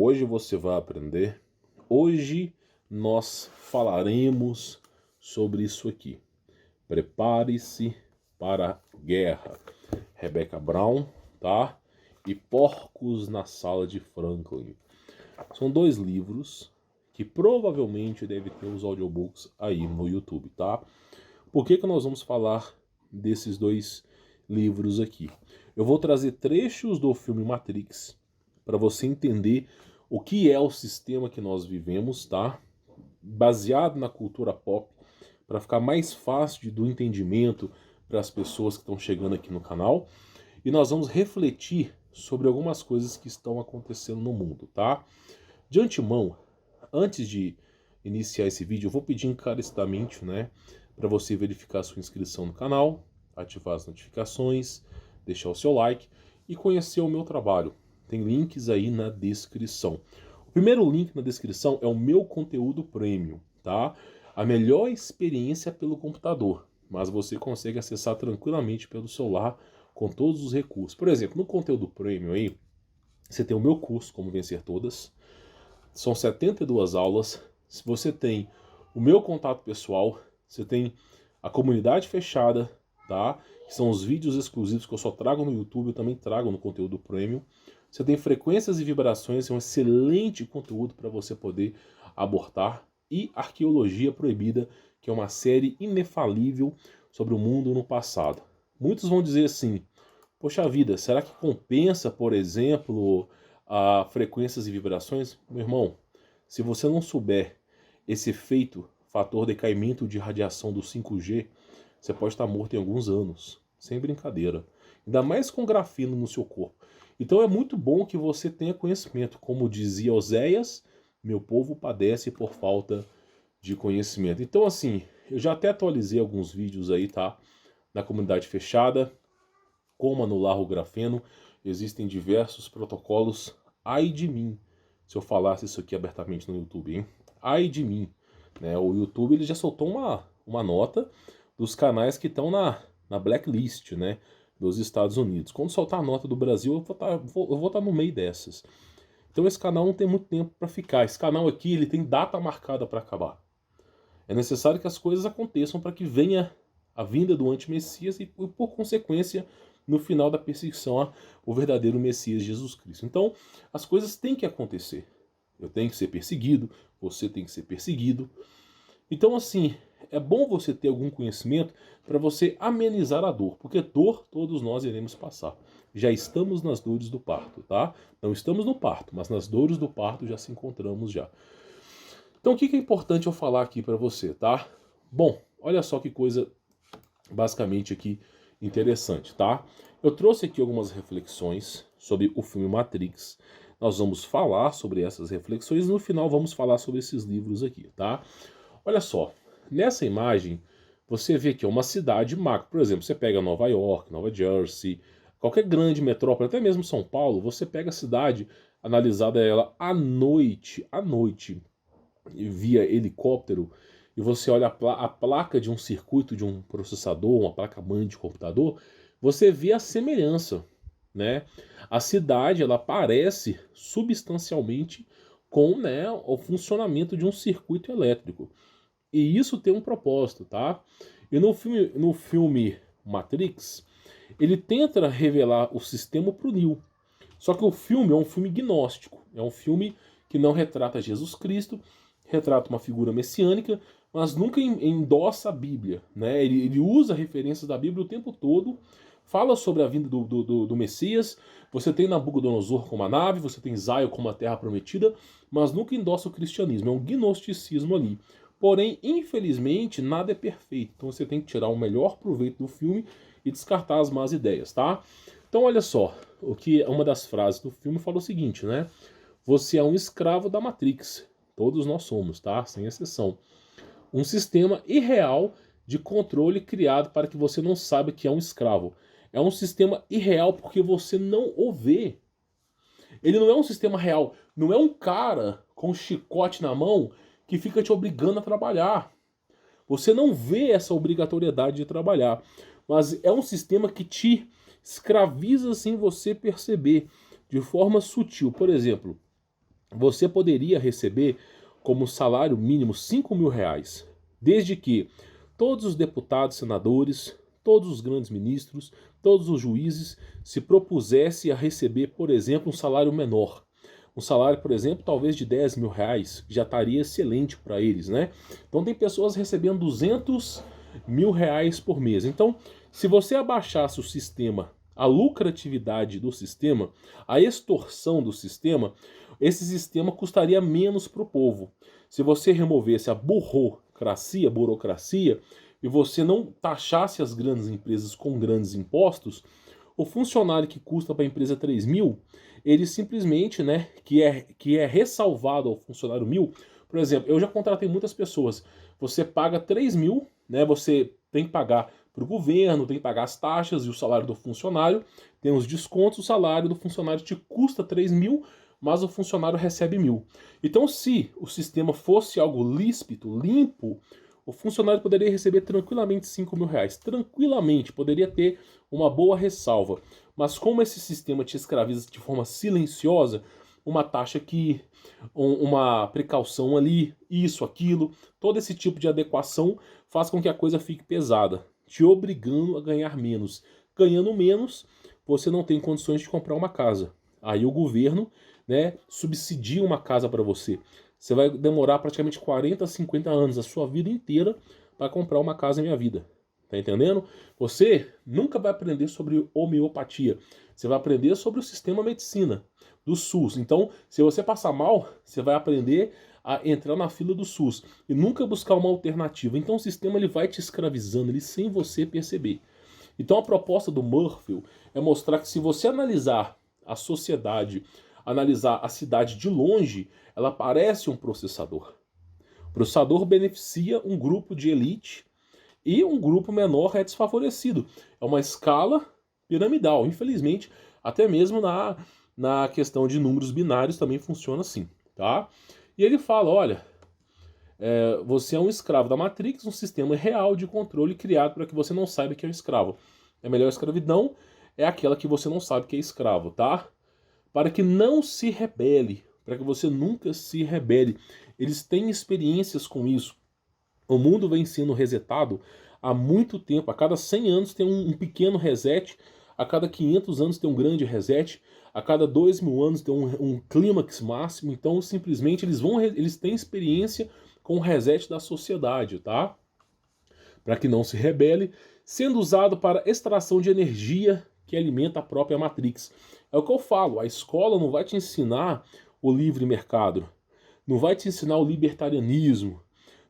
Hoje você vai aprender. Hoje nós falaremos sobre isso aqui. Prepare-se para a guerra. Rebecca Brown, tá? E Porcos na Sala de Franklin. São dois livros que provavelmente deve ter os audiobooks aí no YouTube, tá? Por que nós vamos falar desses dois livros aqui? Eu vou trazer trechos do filme Matrix para você entender o que é o sistema que nós vivemos, tá? Baseado na cultura pop, para ficar mais fácil do entendimento para as pessoas que estão chegando aqui no canal. E nós vamos refletir sobre algumas coisas que estão acontecendo no mundo, tá? De antemão, antes de iniciar esse vídeo, eu vou pedir encarecidamente, né, para você verificar a sua inscrição no canal, ativar as notificações, deixar o seu like e conhecer o meu trabalho. Tem links aí na descrição. O primeiro link na descrição é o meu conteúdo premium, tá? A melhor experiência pelo computador, mas você consegue acessar tranquilamente pelo celular com todos os recursos. Por exemplo, no conteúdo premium aí, você tem o meu curso Como Vencer Todas. São 72 aulas. Se você tem o meu contato pessoal, você tem a comunidade fechada, tá? Que são os vídeos exclusivos que eu só trago no YouTube, eu também trago no conteúdo premium. Você tem frequências e vibrações, é um excelente conteúdo para você poder abortar. E Arqueologia Proibida, que é uma série inefalível sobre o mundo no passado. Muitos vão dizer assim, poxa vida, será que compensa, por exemplo, a frequências e vibrações? Meu irmão, se você não souber esse efeito, fator decaimento de radiação do 5G, você pode estar morto em alguns anos, sem brincadeira. Ainda mais com grafeno no seu corpo. Então é muito bom que você tenha conhecimento. Como dizia Oséias, meu povo padece por falta de conhecimento. Então assim, eu já até atualizei alguns vídeos aí, tá? Na comunidade fechada, como anular o grafeno. Existem diversos protocolos. Ai de mim, se eu falasse isso aqui abertamente no YouTube, hein? Ai de mim. Né? O YouTube ele já soltou uma nota dos canais que estão na blacklist, né, dos Estados Unidos. Quando soltar a nota do Brasil, eu vou estar no meio dessas. Então esse canal não tem muito tempo para ficar. Esse canal aqui ele tem data marcada para acabar. É necessário que as coisas aconteçam para que venha a vinda do anti-Messias e, por consequência, no final da perseguição ao verdadeiro Messias Jesus Cristo. Então, as coisas têm que acontecer. Eu tenho que ser perseguido, você tem que ser perseguido. Então, assim, é bom você ter algum conhecimento para você amenizar a dor, porque dor todos nós iremos passar. Já estamos nas dores do parto, tá? Não estamos no parto, mas nas dores do parto já se encontramos já. Então, o que é importante eu falar aqui para você, tá? Bom, olha só que coisa basicamente aqui interessante, tá? Eu trouxe aqui algumas reflexões sobre o filme Matrix. Nós vamos falar sobre essas reflexões e no final vamos falar sobre esses livros aqui, tá? Olha só, nessa imagem você vê que é uma cidade macro. Por exemplo, você pega Nova York, Nova Jersey, qualquer grande metrópole, até mesmo São Paulo, você pega a cidade, analisada ela à noite, via helicóptero, e você olha a placa de um circuito de um processador, uma placa-mãe de computador, você vê a semelhança, né? A cidade, ela parece substancialmente com, né, o funcionamento de um circuito elétrico. E isso tem um propósito, tá? E no filme Matrix, ele tenta revelar o sistema pro Neo. Só que o filme é um filme gnóstico, é um filme que não retrata Jesus Cristo, retrata uma figura messiânica, mas nunca endossa a Bíblia, né? Ele usa referências da Bíblia o tempo todo, fala sobre a vinda do Messias, você tem Nabucodonosor como a nave, você tem Zion como a terra prometida, mas nunca endossa o cristianismo, é um gnosticismo ali. Porém, infelizmente, nada é perfeito, então você tem que tirar o melhor proveito do filme e descartar as más ideias, tá? Então olha só, o que uma das frases do filme fala o seguinte, né? Você é um escravo da Matrix. Todos nós somos, tá? Sem exceção. Um sistema irreal de controle criado para que você não saiba que é um escravo. É um sistema irreal porque você não o vê. Ele não é um sistema real. Não é um cara com um chicote na mão que fica te obrigando a trabalhar. Você não vê essa obrigatoriedade de trabalhar. Mas é um sistema que te escraviza sem você perceber, de forma sutil. Por exemplo, você poderia receber como salário mínimo R$ 5.000, desde que todos os deputados, senadores, todos os grandes ministros, todos os juízes se propusessem a receber, por exemplo, um salário menor. Um salário, por exemplo, talvez de R$ 10.000, que já estaria excelente para eles, né? Então tem pessoas recebendo R$ 200.000 por mês. Então, se você abaixasse o sistema, a lucratividade do sistema, a extorsão do sistema, esse sistema custaria menos para o povo. Se você removesse a burocracia, e você não taxasse as grandes empresas com grandes impostos, o funcionário que custa para a empresa 3 mil, ele simplesmente, né, que é ressalvado ao funcionário 1.000. Por exemplo, eu já contratei muitas pessoas. Você paga 3 mil, né, você tem que pagar para o governo, tem que pagar as taxas e o salário do funcionário, tem os descontos, o salário do funcionário te custa 3 mil, mas o funcionário recebe 1.000. Então, se o sistema fosse algo lícito, limpo, o funcionário poderia receber tranquilamente R$ 5.000. Tranquilamente, poderia ter uma boa ressalva. Mas como esse sistema te escraviza de forma silenciosa, uma taxa aqui, uma precaução ali, isso, aquilo, todo esse tipo de adequação faz com que a coisa fique pesada, te obrigando a ganhar menos. Ganhando menos, você não tem condições de comprar uma casa. Aí o governo, né, subsidia uma casa para você. Você vai demorar praticamente 40, 50 anos, a sua vida inteira, para comprar uma casa em Minha Vida. Tá entendendo? Você nunca vai aprender sobre homeopatia. Você vai aprender sobre o sistema medicina do SUS. Então, se você passar mal, você vai aprender a entrar na fila do SUS e nunca buscar uma alternativa. Então, o sistema ele vai te escravizando ele sem você perceber. Então, a proposta do Murphy é mostrar que se você analisar a sociedade, analisar a cidade de longe, ela parece um processador. O processador beneficia um grupo de elite e um grupo menor é desfavorecido. É uma escala piramidal. Infelizmente, até mesmo na questão de números binários também funciona assim, tá? E ele fala, olha, você é um escravo da Matrix, um sistema real de controle criado para que você não saiba que é um escravo. A melhor escravidão é aquela que você não sabe que é escravo, tá? Para que não se rebele, para que você nunca se rebele. Eles têm experiências com isso. O mundo vem sendo resetado há muito tempo. A cada 100 anos tem um pequeno reset, a cada 500 anos tem um grande reset, a cada 2.000 anos tem um clímax máximo. Então, simplesmente, eles têm experiência com o reset da sociedade, tá? Para que não se rebele, sendo usado para extração de energia que alimenta a própria Matrix. É o que eu falo, a escola não vai te ensinar o livre mercado, não vai te ensinar o libertarianismo,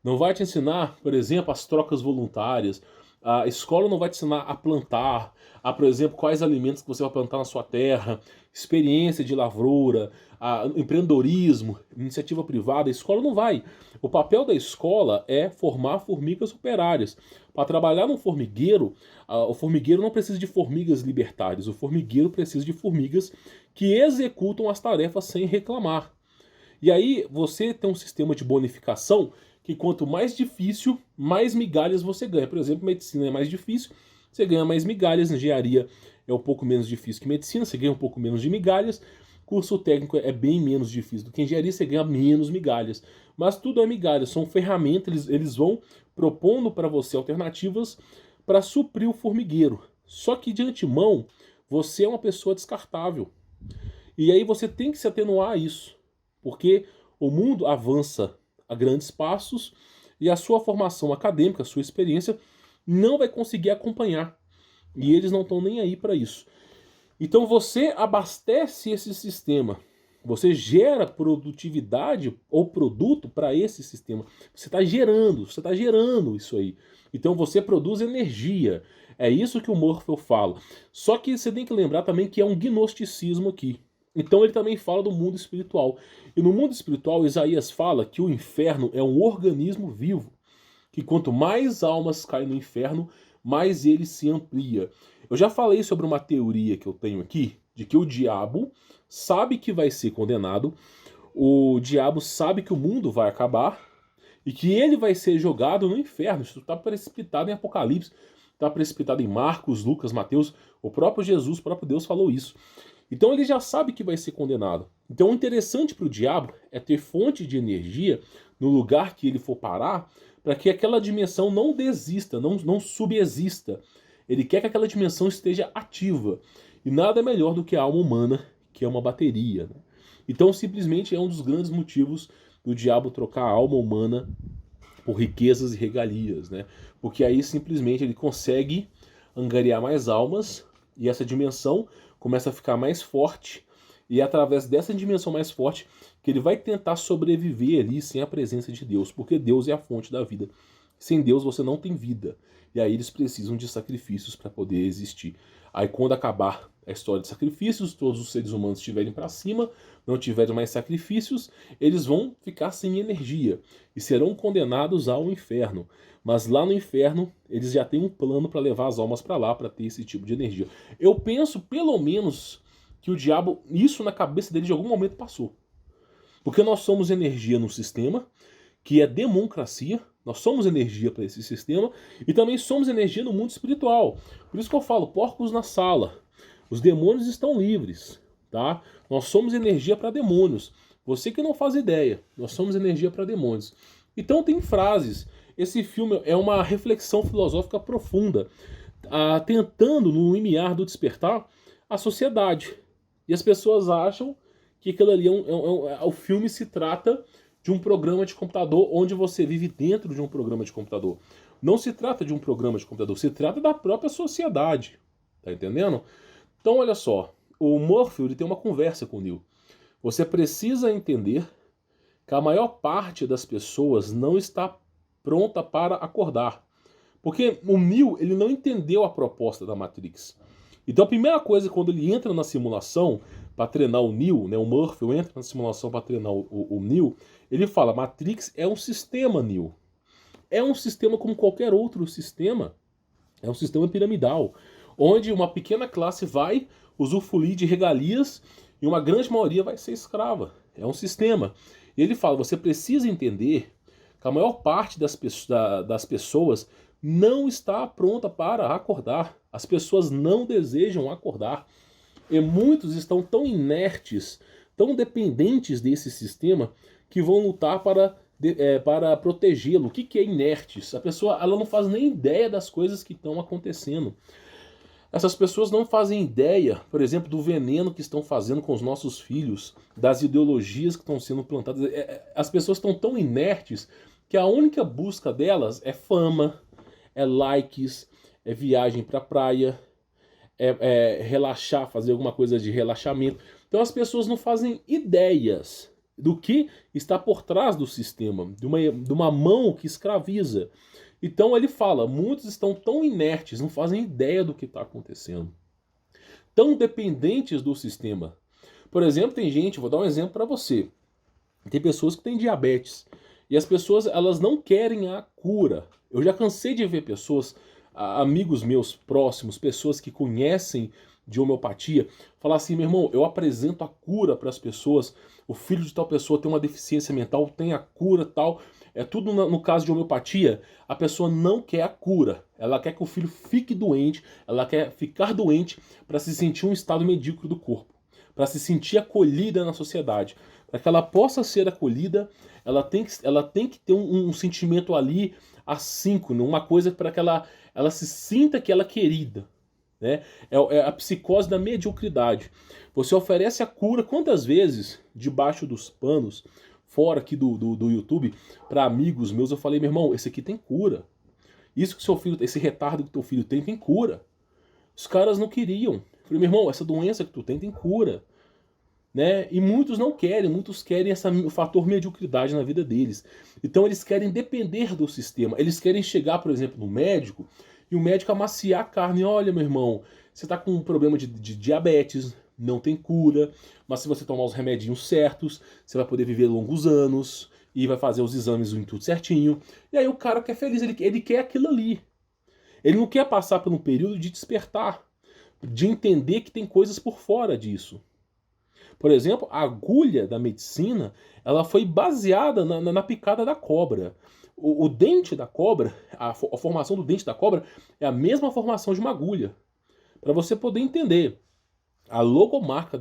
não vai te ensinar, por exemplo, as trocas voluntárias. A escola não vai te ensinar a plantar, por exemplo, quais alimentos que você vai plantar na sua terra, experiência de lavoura, empreendedorismo, iniciativa privada. A escola não vai. O papel da escola é formar formigas operárias. Para trabalhar num formigueiro, o formigueiro não precisa de formigas libertárias, o formigueiro precisa de formigas que executam as tarefas sem reclamar. E aí você tem um sistema de bonificação que quanto mais difícil, mais migalhas você ganha. Por exemplo, medicina é mais difícil, você ganha mais migalhas. Engenharia é um pouco menos difícil que medicina, você ganha um pouco menos de migalhas. Curso técnico é bem menos difícil do que engenharia, você ganha menos migalhas. Mas tudo é migalhas, são ferramentas, eles vão propondo para você alternativas para suprir o formigueiro. Só que de antemão, você é uma pessoa descartável. E aí você tem que se atenuar a isso, porque o mundo avança a grandes passos e a sua formação acadêmica, a sua experiência, não vai conseguir acompanhar. E eles não estão nem aí para isso. Então você abastece esse sistema, você gera produtividade ou produto para esse sistema. Você está gerando isso aí. Então você produz energia. É isso que o Morpheus fala. Só que você tem que lembrar também que é um gnosticismo aqui. Então ele também fala do mundo espiritual. E no mundo espiritual, Isaías fala que o inferno é um organismo vivo, que quanto mais almas caem no inferno, mais ele se amplia. Eu já falei sobre uma teoria que eu tenho aqui, de que o diabo sabe que vai ser condenado, o diabo sabe que o mundo vai acabar, e que ele vai ser jogado no inferno. Isso está precipitado em Apocalipse, está precipitado em Marcos, Lucas, Mateus, o próprio Jesus, o próprio Deus falou isso. Então ele já sabe que vai ser condenado. Então o interessante para o diabo é ter fonte de energia no lugar que ele for parar, para que aquela dimensão não desista, não subexista. Ele quer que aquela dimensão esteja ativa. E nada melhor do que a alma humana, que é uma bateria, né? Então simplesmente é um dos grandes motivos do diabo trocar a alma humana por riquezas e regalias, né? Porque aí simplesmente ele consegue angariar mais almas e essa dimensão começa a ficar mais forte, e é através dessa dimensão mais forte que ele vai tentar sobreviver ali sem a presença de Deus, porque Deus é a fonte da vida. Sem Deus você não tem vida. E aí eles precisam de sacrifícios para poder existir. Aí quando acabar a história de sacrifícios, todos os seres humanos estiverem para cima, não tiverem mais sacrifícios, eles vão ficar sem energia e serão condenados ao inferno. Mas lá no inferno, eles já têm um plano para levar as almas para lá, para ter esse tipo de energia. Eu penso, pelo menos, que o diabo, isso na cabeça dele de algum momento passou. Porque nós somos energia no sistema, que é democracia, nós somos energia para esse sistema, e também somos energia no mundo espiritual. Por isso que eu falo, porcos na sala. Os demônios estão livres, tá? Nós somos energia para demônios. Você que não faz ideia, nós somos energia para demônios. Então tem frases. Esse filme é uma reflexão filosófica profunda, tentando, no limiar do despertar, a sociedade. E as pessoas acham que aquilo ali o filme se trata de um programa de computador onde você vive dentro de um programa de computador. Não se trata de um programa de computador, se trata da própria sociedade. Tá entendendo? Então, olha só, o Morpheus ele tem uma conversa com o Neo. Você precisa entender que a maior parte das pessoas não está pronta para acordar. Porque o Neo ele não entendeu a proposta da Matrix. Então a primeira coisa, quando ele entra na simulação para treinar o Neo, né, o Morpheus entra na simulação para treinar o Neo, ele fala, Matrix é um sistema, Neo. É um sistema como qualquer outro sistema. É um sistema piramidal, onde uma pequena classe vai usufruir de regalias e uma grande maioria vai ser escrava. É um sistema. E ele fala, você precisa entender que a maior parte das pessoas não está pronta para acordar. As pessoas não desejam acordar. E muitos estão tão inertes, tão dependentes desse sistema, que vão lutar para protegê-lo. O que é inertes? A pessoa ela não faz nem ideia das coisas que estão acontecendo. Essas pessoas não fazem ideia, por exemplo, do veneno que estão fazendo com os nossos filhos, das ideologias que estão sendo plantadas. As pessoas estão tão inertes que a única busca delas é fama, é likes, é viagem para a praia, é relaxar, fazer alguma coisa de relaxamento. Então as pessoas não fazem ideias do que está por trás do sistema, de uma mão que escraviza. Então ele fala, muitos estão tão inertes, não fazem ideia do que está acontecendo. Tão dependentes do sistema. Por exemplo, tem gente, vou dar um exemplo para você. Tem pessoas que têm diabetes. E as pessoas, elas não querem a cura. Eu já cansei de ver pessoas, amigos meus próximos, pessoas que conhecem de homeopatia, falar assim, meu irmão, eu apresento a cura para as pessoas, o filho de tal pessoa tem uma deficiência mental, tem a cura tal, é tudo no caso de homeopatia, a pessoa não quer a cura, ela quer que o filho fique doente, ela quer ficar doente para se sentir um estado medíocre do corpo, para se sentir acolhida na sociedade. Para que ela possa ser acolhida, ela tem que ter um sentimento ali assíncrono, uma coisa para que ela se sinta que ela é querida. Né? É a psicose da mediocridade. Você oferece a cura quantas vezes, debaixo dos panos, fora aqui do YouTube, para amigos meus, eu falei, meu irmão, esse aqui tem cura. Isso que seu filho, esse retardo que teu filho tem cura. Os caras não queriam. Eu falei, meu irmão, essa doença que tu tem cura. Né? E muitos não querem, muitos querem o fator mediocridade na vida deles. Então eles querem depender do sistema. Eles querem chegar, por exemplo, no médico e o médico amaciar a carne. Olha, meu irmão, você está com um problema de diabetes, não tem cura, mas se você tomar os remedinhos certos, você vai poder viver longos anos e vai fazer os exames tudo certinho. E aí o cara que é feliz, ele quer aquilo ali. Ele não quer passar por um período de despertar, de entender que tem coisas por fora disso. Por exemplo, a agulha da medicina, ela foi baseada na picada da cobra. O dente da cobra, a formação do dente da cobra é a mesma formação de uma agulha. Para você poder entender. A logomarca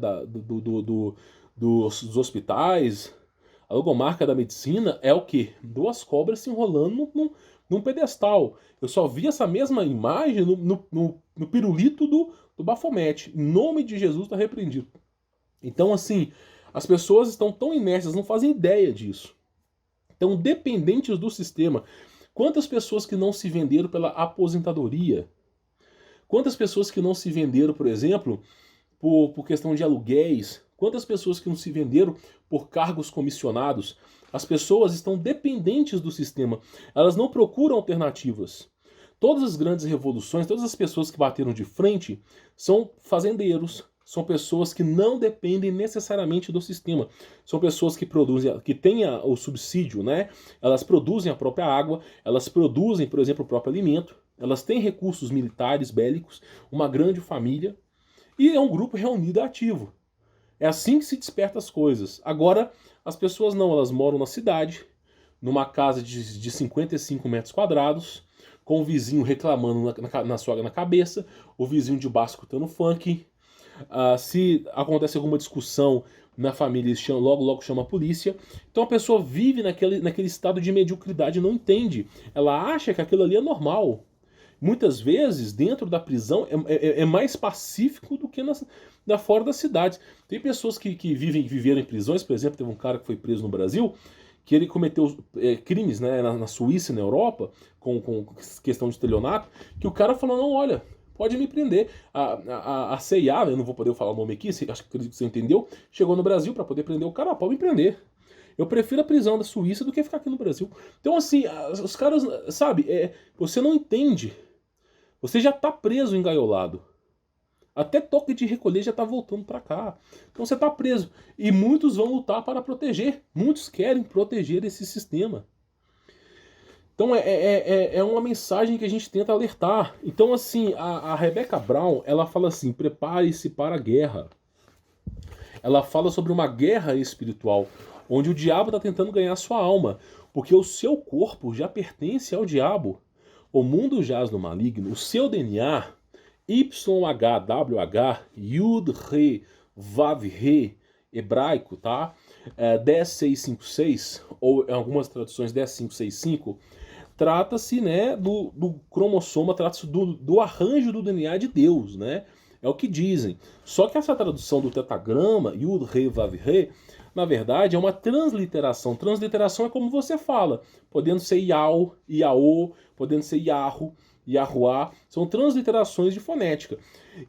dos hospitais, a logomarca da medicina é o quê? Duas cobras se enrolando num pedestal. Eu só vi essa mesma imagem no pirulito do Baphomet. Em nome de Jesus está repreendido. Então, assim, as pessoas estão tão inércias, não fazem ideia disso. Estão dependentes do sistema. Quantas pessoas que não se venderam pela aposentadoria? Quantas pessoas que não se venderam, por exemplo, por questão de aluguéis? Quantas pessoas que não se venderam por cargos comissionados? As pessoas estão dependentes do sistema. Elas não procuram alternativas. Todas as grandes revoluções, todas as pessoas que bateram de frente são fazendeiros, são pessoas que não dependem necessariamente do sistema. São pessoas que produzem, que têm o subsídio, né? Elas produzem a própria água, elas produzem, por exemplo, o próprio alimento, elas têm recursos militares, bélicos, uma grande família, e é um grupo reunido ativo. É assim que se desperta as coisas. Agora, as pessoas não, elas moram na cidade, numa casa de 55 metros quadrados, com o vizinho reclamando na cabeça, o vizinho de baixo escutando funk. Se acontece alguma discussão na família, logo chama a polícia. Então a pessoa vive naquele estado de mediocridade, não entende. Ela acha que aquilo ali é normal. Muitas vezes, dentro da prisão, é mais pacífico do que fora das cidades. Tem pessoas que viveram em prisões, por exemplo, teve um cara que foi preso no Brasil, que ele cometeu crimes, né, na Suíça e na Europa, com questão de estelionato, que o cara falou, não, olha, pode me prender. A CIA, eu não vou poder falar o nome aqui, acho que você entendeu, chegou no Brasil para poder prender o cara, pode me prender. Eu prefiro a prisão da Suíça do que ficar aqui no Brasil. Então, assim, os caras, sabe, você não entende. Você já está preso, engaiolado. Até toque de recolher já está voltando para cá. Então você está preso. E muitos vão lutar para proteger. Muitos querem proteger esse sistema. Então é uma mensagem que a gente tenta alertar. Então, assim, a Rebecca Brown, ela fala assim, prepare-se para a guerra. Ela fala sobre uma guerra espiritual, onde o diabo está tentando ganhar sua alma. Porque o seu corpo já pertence ao diabo. O mundo jaz no maligno, o seu DNA, YHWH, Yud, Re, Vav, Re, hebraico, tá? 10656, ou em algumas traduções 10565, trata-se, né, do cromossoma, trata-se do arranjo do DNA de Deus, né? É o que dizem. Só que essa tradução do tetagrama, Yud, Re, Vav, Re, na verdade, é uma transliteração. Transliteração é como você fala, podendo ser Iau, Iaô, podendo ser Yahu, Yahuá, são transliterações de fonética.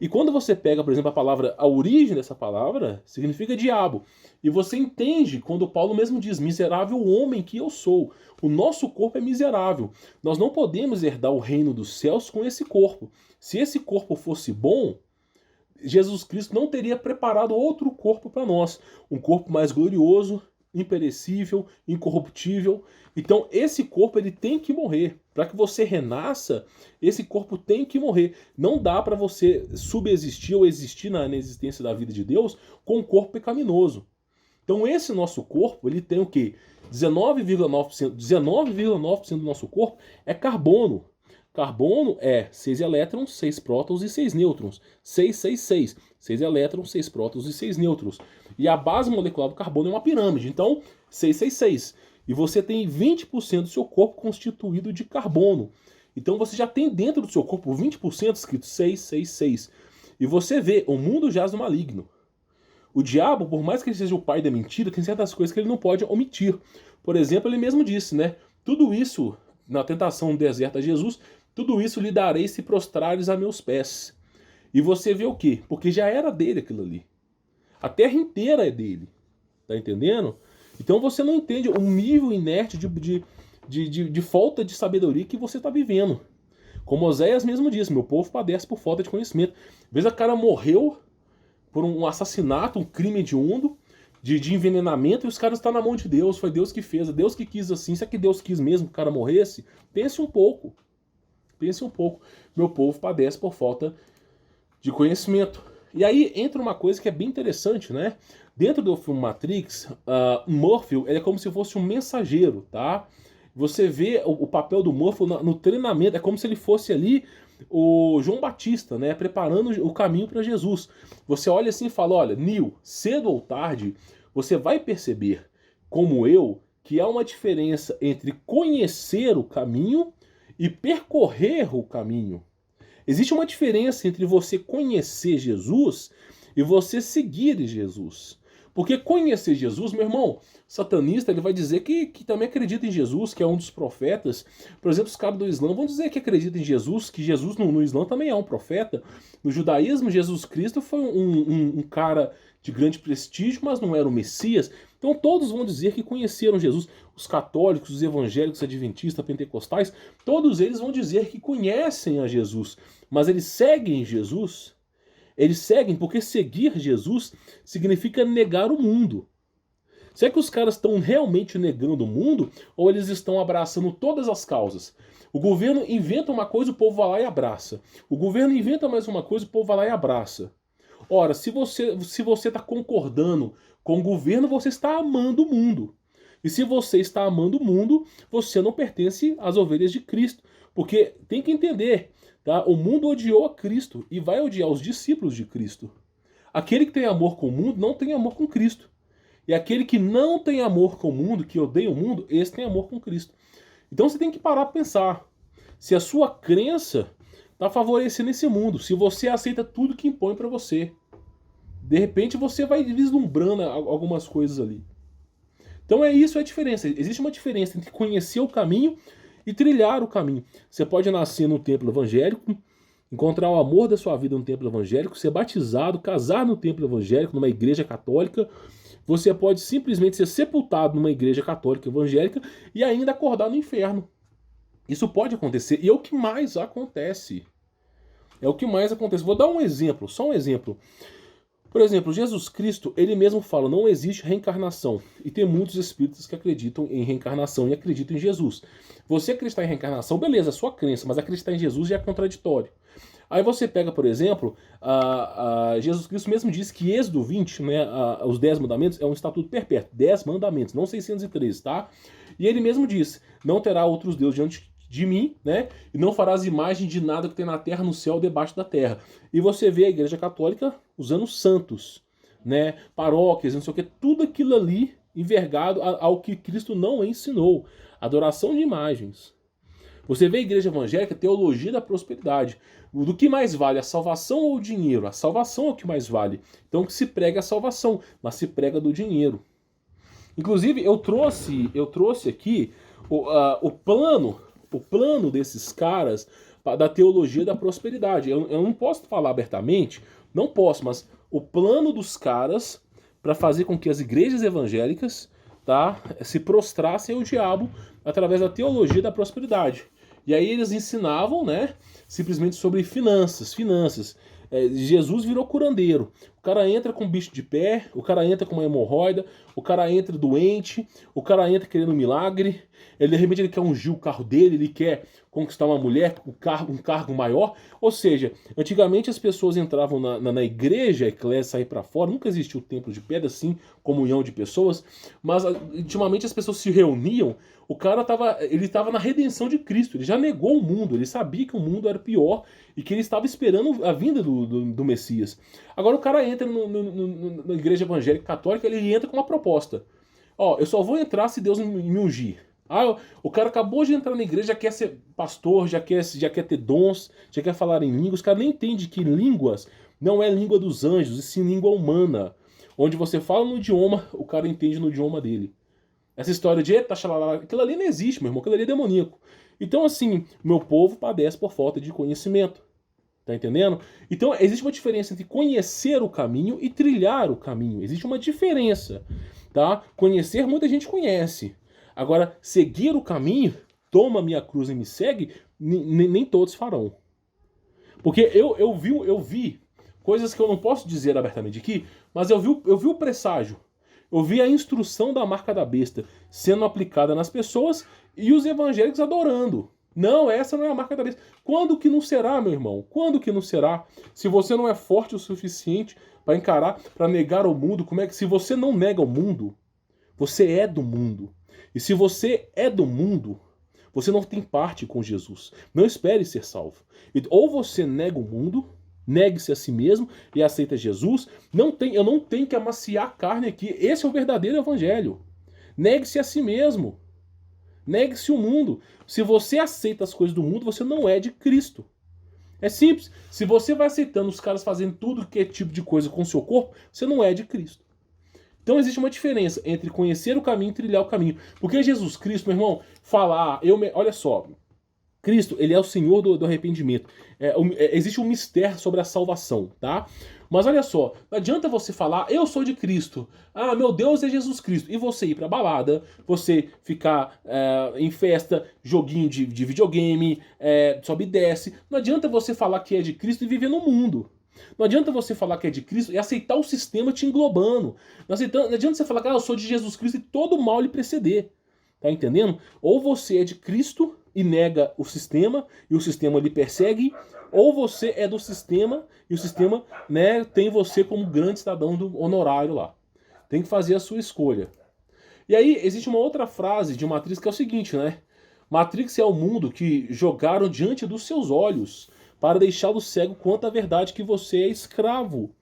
E quando você pega, por exemplo, a origem dessa palavra significa diabo. E você entende quando Paulo mesmo diz, miserável homem que eu sou. O nosso corpo é miserável. Nós não podemos herdar o reino dos céus com esse corpo. Se esse corpo fosse bom, Jesus Cristo não teria preparado outro corpo para nós. Um corpo mais glorioso, imperecível, incorruptível. Então esse corpo ele tem que morrer. Para que você renasça, esse corpo tem que morrer. Não dá para você subsistir ou existir na existência da vida de Deus com um corpo pecaminoso. Então esse nosso corpo, ele tem o quê? 19,9% do nosso corpo é carbono. Carbono é 6 elétrons, 6 prótons e 6 nêutrons. 666. 6 elétrons, 6 prótons e 6 nêutrons. E a base molecular do carbono é uma pirâmide. Então, 666. E você tem 20% do seu corpo constituído de carbono. Então você já tem dentro do seu corpo 20% escrito 666. E você vê, o mundo jaz no maligno. O diabo, por mais que ele seja o pai da mentira, tem certas coisas que ele não pode omitir. Por exemplo, ele mesmo disse, né? Tudo isso, na tentação no deserto a Jesus, tudo isso lhe darei se prostrares a meus pés. E você vê o quê? Porque já era dele aquilo ali. A terra inteira é dele. Tá entendendo? Então você não entende o nível inerte de falta de sabedoria que você está vivendo. Como Oséias mesmo disse, meu povo padece por falta de conhecimento. Às vezes a cara morreu por um assassinato, um crime hediondo, de envenenamento, e os caras estão na mão de Deus. Foi Deus que fez, é Deus que quis assim. Será que Deus quis mesmo que o cara morresse? Pense um pouco. Pense um pouco. Meu povo padece por falta de conhecimento. E aí entra uma coisa que é bem interessante, né? Dentro do filme Matrix, Morpheus ele é como se fosse um mensageiro, tá? Você vê o papel do Morpheus no treinamento, é como se ele fosse ali o João Batista, né, preparando o caminho para Jesus. Você olha assim e fala, olha, Nil, cedo ou tarde, você vai perceber, como eu, que há uma diferença entre conhecer o caminho e percorrer o caminho. Existe uma diferença entre você conhecer Jesus e você seguir Jesus. Porque conhecer Jesus, meu irmão, satanista, ele vai dizer que também acredita em Jesus, que é um dos profetas. Por exemplo, os caras do Islã vão dizer que acreditam em Jesus, que Jesus no Islã também é um profeta. No judaísmo, Jesus Cristo foi um cara de grande prestígio, mas não era o Messias. Então todos vão dizer que conheceram Jesus. Os católicos, os evangélicos, adventistas, pentecostais, todos eles vão dizer que conhecem a Jesus. Mas eles seguem Jesus? Eles seguem porque seguir Jesus significa negar o mundo. Será que os caras estão realmente negando o mundo ou eles estão abraçando todas as causas? O governo inventa uma coisa, o povo vai lá e abraça. O governo inventa mais uma coisa, o povo vai lá e abraça. Ora, se você está concordando com o governo, você está amando o mundo. E se você está amando o mundo, você não pertence às ovelhas de Cristo. Porque tem que entender, tá? O mundo odiou a Cristo e vai odiar os discípulos de Cristo. Aquele que tem amor com o mundo não tem amor com Cristo. E aquele que não tem amor com o mundo, que odeia o mundo, esse tem amor com Cristo. Então você tem que parar para pensar. Se a sua crença está favorecendo esse mundo, se você aceita tudo que impõe para você, de repente você vai vislumbrando algumas coisas ali. Então é isso a diferença. Existe uma diferença entre conhecer o caminho e trilhar o caminho. Você pode nascer no templo evangélico, encontrar o amor da sua vida no templo evangélico, ser batizado, casar no templo evangélico, numa igreja católica. Você pode simplesmente ser sepultado numa igreja católica evangélica e ainda acordar no inferno. Isso pode acontecer e é o que mais acontece. É o que mais acontece. Vou dar um exemplo, só um exemplo. Por exemplo, Jesus Cristo, ele mesmo fala, não existe reencarnação. E tem muitos espíritas que acreditam em reencarnação e acreditam em Jesus. Você acreditar em reencarnação, beleza, é sua crença, mas acreditar em Jesus já é contraditório. Aí você pega, por exemplo, Jesus Cristo mesmo diz que Êxodo 20, né, os 10 mandamentos, é um estatuto perpétuo. 10 mandamentos, não 613, tá? E ele mesmo diz, não terá outros deuses diante de mim, né? E não farás imagem de nada que tem na terra, no céu ou debaixo da terra. E você vê a Igreja Católica usando santos, né? Paróquias, não sei o que, tudo aquilo ali envergado ao que Cristo não ensinou. Adoração de imagens. Você vê a Igreja Evangélica, teologia da prosperidade. Do que mais vale, a salvação ou o dinheiro? A salvação é o que mais vale. Então que se prega a salvação, mas se prega do dinheiro. Inclusive, eu trouxe aqui o plano desses caras da teologia da prosperidade. Eu não posso falar abertamente, não posso, mas o plano dos caras para fazer com que as igrejas evangélicas, tá, se prostrassem ao diabo através da teologia da prosperidade. E aí eles ensinavam, né, simplesmente sobre finanças. Jesus virou curandeiro. O cara entra com um bicho de pé, o cara entra com uma hemorroida, o cara entra doente, o cara entra querendo um milagre, de repente ele quer ungir o carro dele, ele quer conquistar uma mulher, um cargo maior. Ou seja, antigamente as pessoas entravam na igreja, a eclésia sair para fora, nunca existiu o templo de pedra assim, comunhão de pessoas, mas ultimamente as pessoas se reuniam, o cara estava na redenção de Cristo, ele já negou o mundo, ele sabia que o mundo era pior e que ele estava esperando a vinda do Messias. Agora o cara entra na igreja evangélica católica, ele entra com uma proposta. Ó, eu só vou entrar se Deus me ungir. Ah, o cara acabou de entrar na igreja, já quer ser pastor, já quer ter dons, já quer falar em línguas. O cara nem entende que línguas não é língua dos anjos, e sim língua humana. Onde você fala no idioma, o cara entende no idioma dele. Essa história de eita, xalala, aquilo ali não existe, meu irmão, aquilo ali é demoníaco. Então, assim, meu povo padece por falta de conhecimento. Tá entendendo? Então, existe uma diferença entre conhecer o caminho e trilhar o caminho. Existe uma diferença, tá? Conhecer, muita gente conhece. Agora, seguir o caminho, toma minha cruz e me segue, nem todos farão. Porque eu vi coisas que eu não posso dizer abertamente aqui, mas eu vi o presságio. Eu vi a instrução da marca da besta sendo aplicada nas pessoas e os evangélicos adorando. Não, essa não é a marca da besta. Quando que não será, meu irmão? Quando que não será? Se você não é forte o suficiente para encarar, para negar o mundo, como é que se você não nega o mundo, você é do mundo. E se você é do mundo, você não tem parte com Jesus. Não espere ser salvo. Ou você nega o mundo, negue-se a si mesmo e aceita Jesus. Eu não tenho que amaciar a carne aqui. Esse é o verdadeiro evangelho. Negue-se a si mesmo. Negue-se o mundo. Se você aceita as coisas do mundo, você não é de Cristo. É simples. Se você vai aceitando os caras fazendo tudo que é tipo de coisa com o seu corpo, você não é de Cristo. Então existe uma diferença entre conhecer o caminho e trilhar o caminho. Porque Jesus Cristo, meu irmão, olha só, Cristo, ele é o Senhor do arrependimento. Existe um mistério sobre a salvação, tá? Mas olha só, não adianta você falar, eu sou de Cristo, ah, meu Deus é Jesus Cristo, e você ir pra balada, você ficar em festa, joguinho de videogame, sobe e desce. Não adianta você falar que é de Cristo e viver no mundo. Não adianta você falar que é de Cristo e aceitar o sistema te englobando. Não adianta você falar que eu sou de Jesus Cristo e todo mal lhe preceder. Tá entendendo? Ou você é de Cristo e nega o sistema e o sistema lhe persegue, ou você é do sistema e o sistema, né, tem você como grande cidadão do honorário lá. Tem que fazer a sua escolha. E aí existe uma outra frase de Matrix que é o seguinte, né? Matrix é o mundo que jogaram diante dos seus olhos para deixá-lo cego quanto à verdade que você é escravo.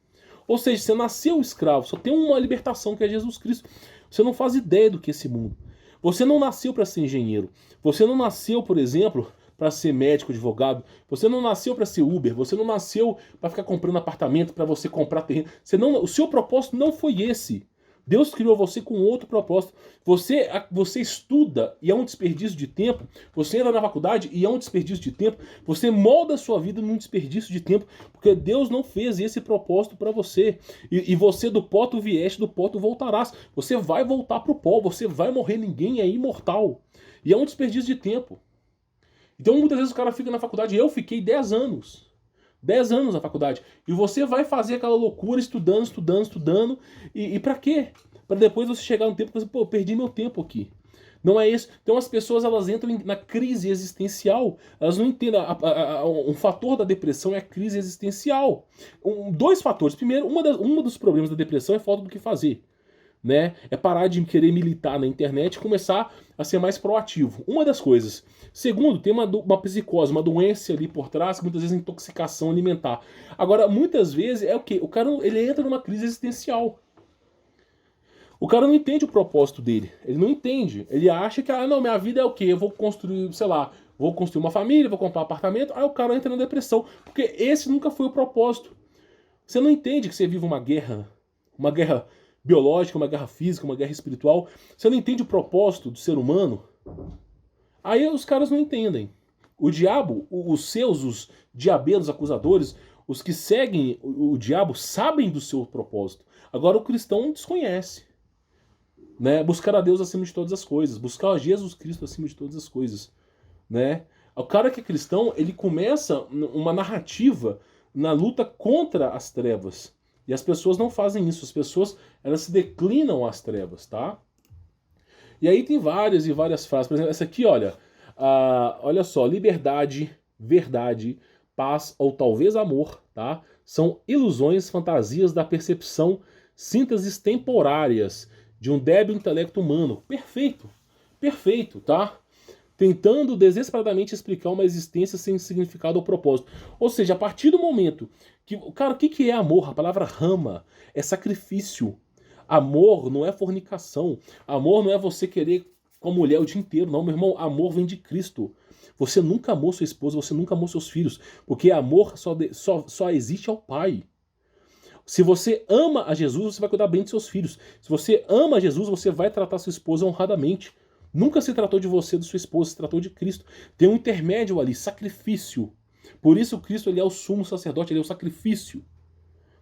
Ou seja, você nasceu escravo, só tem uma libertação que é Jesus Cristo. Você não faz ideia do que é esse mundo. Você não nasceu para ser engenheiro. Você não nasceu, por exemplo, para ser médico, advogado. Você não nasceu para ser Uber. Você não nasceu para ficar comprando apartamento, para você comprar terreno. O seu propósito não foi esse. Deus criou você com outro propósito. Você estuda e é um desperdício de tempo. Você entra na faculdade e é um desperdício de tempo. Você molda a sua vida num desperdício de tempo, porque Deus não fez esse propósito para você. E você do pó tu vieste, do pó tu voltarás. Você vai voltar pro pó, você vai morrer, ninguém é imortal. E é um desperdício de tempo. Então muitas vezes o cara fica na faculdade, eu fiquei 10 anos. 10 anos na faculdade. E você vai fazer aquela loucura estudando. E pra quê? Pra depois você chegar no tempo e você, pô, eu perdi meu tempo aqui. Não é isso. Então as pessoas elas entram na crise existencial. Elas não entendem. Um fator da depressão é a crise existencial. Dois fatores. Primeiro, um dos problemas da depressão é falta do que fazer. Né? É parar de querer militar na internet e começar a ser mais proativo. Uma das coisas. Segundo, tem uma psicose, uma doença ali por trás, muitas vezes intoxicação alimentar. Agora, muitas vezes é o quê? O cara ele entra numa crise existencial. O cara não entende o propósito dele. Ele não entende. Ele acha que, não, minha vida é o quê? Eu vou construir, sei lá, vou construir uma família, vou comprar um apartamento. Aí o cara entra na depressão. Porque esse nunca foi o propósito. Você não entende que você vive uma guerra biológica, uma guerra física, uma guerra espiritual. Você não entende o propósito do ser humano. Aí os caras não entendem. O diabo, os diabelos acusadores, os que seguem o diabo sabem do seu propósito. Agora o cristão desconhece. Né? Buscar a Deus acima de todas as coisas. Buscar a Jesus Cristo acima de todas as coisas. Né? O cara que é cristão, ele começa uma narrativa na luta contra as trevas. E as pessoas não fazem isso. As pessoas, elas se declinam às trevas, tá? E aí tem várias e várias frases. Por exemplo, essa aqui, olha. Olha só. Liberdade, verdade, paz ou talvez amor, tá? São ilusões, fantasias da percepção, sínteses temporárias de um débil intelecto humano. Perfeito. Perfeito, tá? Tentando desesperadamente explicar uma existência sem significado ou propósito. Ou seja, a partir do momento que... Cara, o que é amor? A palavra rama é sacrifício. Amor não é fornicação. Amor não é você querer com a mulher o dia inteiro. Não, meu irmão, amor vem de Cristo. Você nunca amou sua esposa, você nunca amou seus filhos. Porque amor só existe ao Pai. Se você ama a Jesus, você vai cuidar bem de seus filhos. Se você ama a Jesus, você vai tratar sua esposa honradamente. Nunca se tratou de você, de sua esposa, se tratou de Cristo. Tem um intermédio ali, sacrifício. Por isso Cristo ele é o sumo sacerdote, ele é o sacrifício.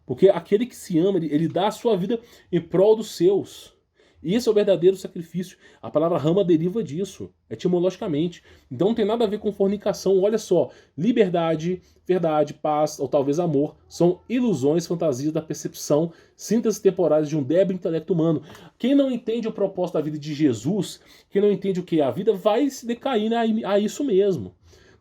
Porque aquele que se ama, ele dá a sua vida em prol dos seus. E esse é o verdadeiro sacrifício. A palavra rama deriva disso, etimologicamente. Então não tem nada a ver com fornicação. Olha só, liberdade, verdade, paz ou talvez amor são ilusões, fantasias da percepção, sínteses temporárias de um débil intelecto humano. Quem não entende o propósito da vida de Jesus, quem não entende o que é a vida, vai se decair a isso mesmo.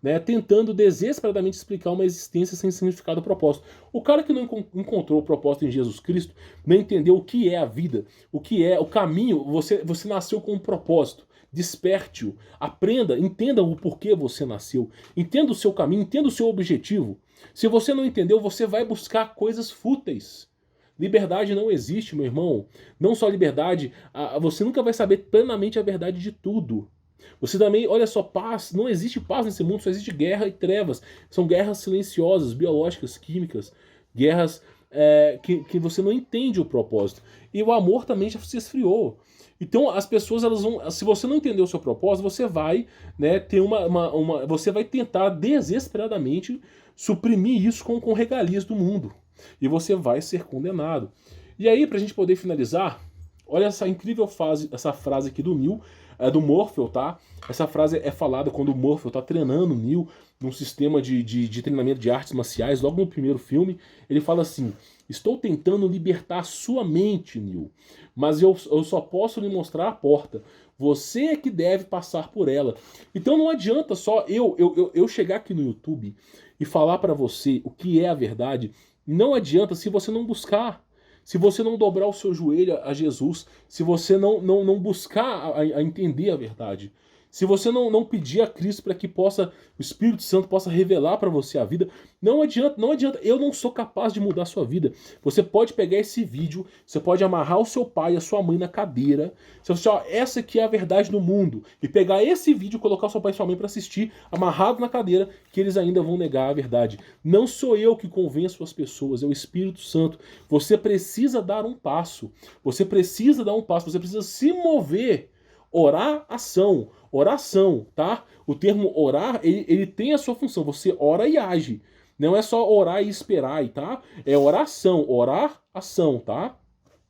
né, tentando desesperadamente explicar uma existência sem significado ou propósito. O cara que não encontrou o propósito em Jesus Cristo, não entendeu o que é a vida, o que é o caminho, você nasceu com um propósito. Desperte-o, aprenda, entenda o porquê você nasceu, entenda o seu caminho, entenda o seu objetivo. Se você não entendeu, você vai buscar coisas fúteis. Liberdade não existe, meu irmão. Não só liberdade, você nunca vai saber plenamente a verdade de tudo. Você também, olha só, paz, não existe paz nesse mundo, só existe guerra e trevas. São guerras silenciosas, biológicas, químicas, guerras que você não entende o propósito. E o amor também já se esfriou. Então as pessoas, elas vão, se você não entender o seu propósito, você vai, né, ter você vai tentar desesperadamente suprimir isso com regalias do mundo. E você vai ser condenado. E aí, pra gente poder finalizar, olha essa incrível essa frase aqui do Neo, do Morpheus, tá? Essa frase é falada quando o Morpheus tá treinando o Neo num sistema de treinamento de artes marciais, logo no primeiro filme. Ele fala assim: estou tentando libertar sua mente, Neo, mas eu só posso lhe mostrar a porta. Você é que deve passar por ela. Então não adianta só eu chegar aqui no YouTube e falar pra você o que é a verdade. Não adianta se você não buscar. Se você não dobrar o seu joelho a Jesus, se você não buscar a entender a verdade, se você não pedir a Cristo para que o Espírito Santo possa revelar para você a vida, não adianta, eu não sou capaz de mudar a sua vida. Você pode pegar esse vídeo, você pode amarrar o seu pai e a sua mãe na cadeira, você ó, essa aqui é a verdade do mundo, e pegar esse vídeo, colocar o seu pai e sua mãe para assistir, amarrado na cadeira, que eles ainda vão negar a verdade. Não sou eu que convenço as pessoas, é o Espírito Santo. Você precisa dar um passo, você precisa se mover. Orar, ação, oração, tá? O termo orar, ele tem a sua função, você ora e age. Não é só orar e esperar, tá? É oração, orar, ação, tá?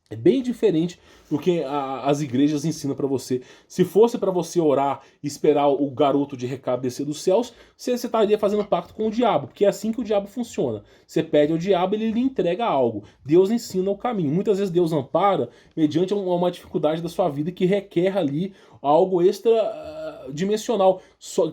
É bem diferente do que as igrejas ensinam pra você. Se fosse pra você orar e esperar o garoto de recado descer dos céus, você estaria fazendo pacto com o diabo, porque é assim que o diabo funciona. Você pede ao diabo e ele lhe entrega algo. Deus ensina o caminho. Muitas vezes Deus ampara mediante uma dificuldade da sua vida que requer ali algo extra dimensional,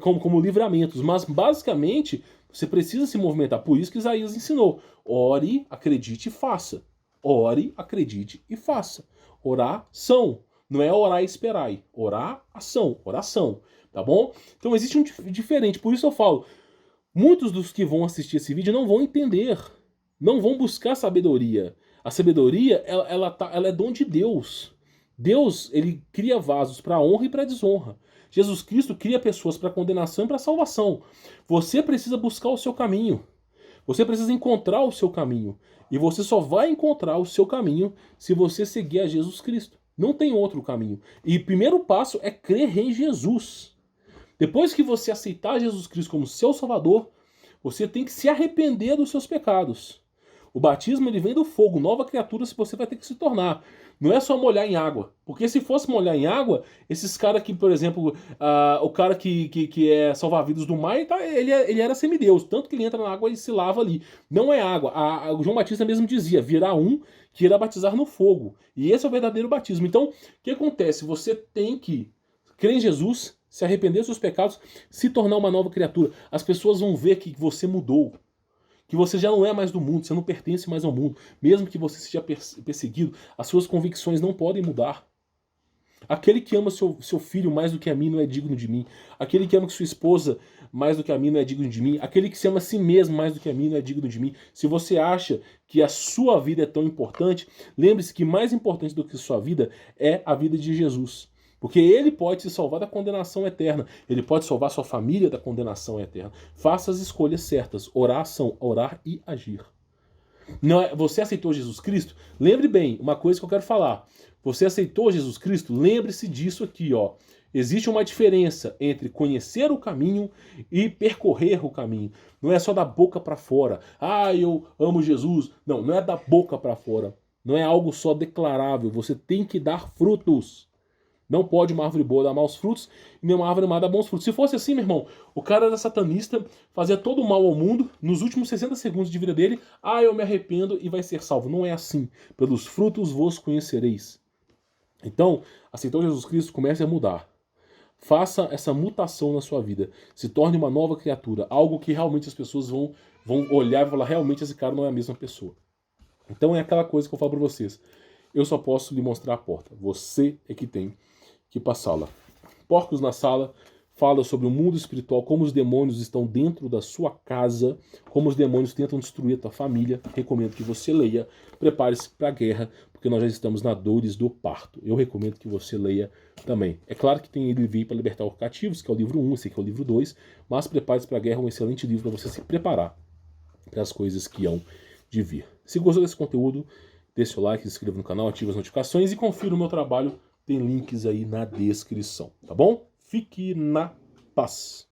como livramentos. Mas basicamente você precisa se movimentar. Por isso que Isaías ensinou: ore, acredite e faça. Ore, acredite e faça. Oração. Não é orar e esperar. Orar, ação. Oração. Tá bom? Então existe um diferente. Por isso eu falo, muitos dos que vão assistir esse vídeo não vão entender. Não vão buscar sabedoria. A sabedoria, ela é dom de Deus. Deus, ele cria vasos para honra e para desonra. Jesus Cristo cria pessoas para condenação e para salvação. Você precisa buscar o seu caminho. Você precisa encontrar o seu caminho. E você só vai encontrar o seu caminho se você seguir a Jesus Cristo. Não tem outro caminho. E o primeiro passo é crer em Jesus. Depois que você aceitar Jesus Cristo como seu Salvador, você tem que se arrepender dos seus pecados. O batismo, ele vem do fogo, nova criatura você vai ter que se tornar. Não é só molhar em água. Porque se fosse molhar em água, esses caras que, por exemplo, o cara que é salva-vidas do mar, ele era semideus. Tanto que ele entra na água e se lava ali. Não é água. O João Batista mesmo dizia: virá um que irá batizar no fogo. E esse é o verdadeiro batismo. Então, o que acontece? Você tem que crer em Jesus, se arrepender dos seus pecados, se tornar uma nova criatura. As pessoas vão ver que você mudou. Que você já não é mais do mundo, você não pertence mais ao mundo. Mesmo que você seja perseguido, as suas convicções não podem mudar. Aquele que ama seu filho mais do que a mim não é digno de mim. Aquele que ama sua esposa mais do que a mim não é digno de mim. Aquele que se ama a si mesmo mais do que a mim não é digno de mim. Se você acha que a sua vida é tão importante, lembre-se que mais importante do que a sua vida é a vida de Jesus. Porque ele pode te salvar da condenação eterna. Ele pode salvar sua família da condenação eterna. Faça as escolhas certas. Oração, orar e agir. Não é, você aceitou Jesus Cristo? Lembre bem, uma coisa que eu quero falar. Você aceitou Jesus Cristo? Lembre-se disso aqui, ó. Existe uma diferença entre conhecer o caminho e percorrer o caminho. Não é só da boca para fora. Ah, eu amo Jesus. Não, não é da boca para fora. Não é algo só declarável. Você tem que dar frutos. Não pode uma árvore boa dar maus frutos e nem uma árvore má dar bons frutos. Se fosse assim, meu irmão, o cara era satanista, fazia todo o mal ao mundo, nos últimos 60 segundos de vida dele, eu me arrependo e vai ser salvo. Não é assim. Pelos frutos vos conhecereis. Então, aceitou Jesus Cristo, comece a mudar. Faça essa mutação na sua vida. Se torne uma nova criatura. Algo que realmente as pessoas vão olhar e falar, realmente esse cara não é a mesma pessoa. Então é aquela coisa que eu falo para vocês. Eu só posso lhe mostrar a porta. Você é que tem que passá-la. Porcos na Sala fala sobre o mundo espiritual, como os demônios estão dentro da sua casa, como os demônios tentam destruir a tua família. Recomendo que você leia. Prepare-se para a guerra, porque nós já estamos na dores do parto. Eu recomendo que você leia também. É claro que tem Ele Veio para Libertar os Cativos, que é o livro 1, esse aqui é o livro 2, mas Prepare-se para a Guerra é um excelente livro para você se preparar para as coisas que hão de vir. Se gostou desse conteúdo, deixe o like, se inscreva no canal, ative as notificações e confira o meu trabalho. Tem links aí na descrição, tá bom? Fique na paz.